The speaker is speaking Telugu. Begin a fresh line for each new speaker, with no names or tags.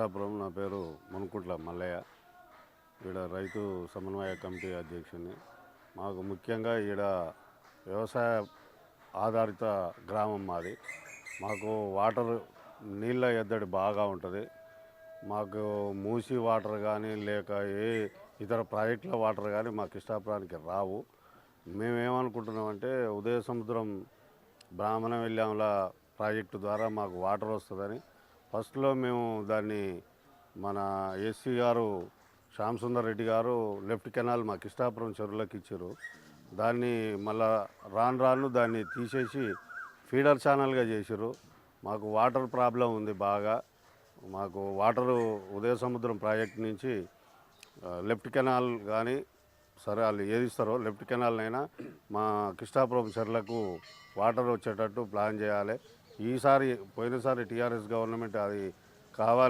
పిఠాపురం. నా పేరు మునుకుంట్ల మల్లయ్య. ఈడ రైతు సమన్వయ కమిటీ అధ్యక్షుడిని. మాకు ముఖ్యంగా ఈడ వ్యవసాయ ఆధారిత గ్రామం మాది. మాకు నీళ్ళ ఎద్దడి బాగా ఉంటుంది. మాకు మూసి వాటర్ కానీ లేక ఏ ఇతర ప్రాజెక్టుల వాటర్ కానీ మాకు ఇష్టాపురానికి రావు. మేమేమనుకుంటున్నామంటే ఉదయ సముద్రం బ్రాహ్మణ వెల్లాంల ప్రాజెక్టు ద్వారా మాకు వాటర్ వస్తుందని ఫస్ట్లో మేము దాన్ని మన ఎస్సీ గారు శ్యామ్ సుందర్ రెడ్డి గారు లెఫ్ట్ కెనాల్ మాకు ఇష్టాపురం చెరువులకు ఇచ్చారు. దాన్ని మళ్ళా రాను దాన్ని తీసేసి ఫీడర్ ఛానల్గా చేసారు. మాకు వాటర్ ప్రాబ్లం ఉంది బాగా. మాకు వాటరు ఉదయ సముద్రం ప్రాజెక్ట్ నుంచి లెఫ్ట్ కెనాల్ కానీ సరే వాళ్ళు ఏది ఇస్తారో లెఫ్ట్ కెనాల్నైనా మా కృష్ణాపురం చెర్లకు వాటర్ వచ్చేటట్టు ప్లాన్ చేయాలి. పోయినసారి టీఆర్ఎస్ గవర్నమెంట్ అది కావాలి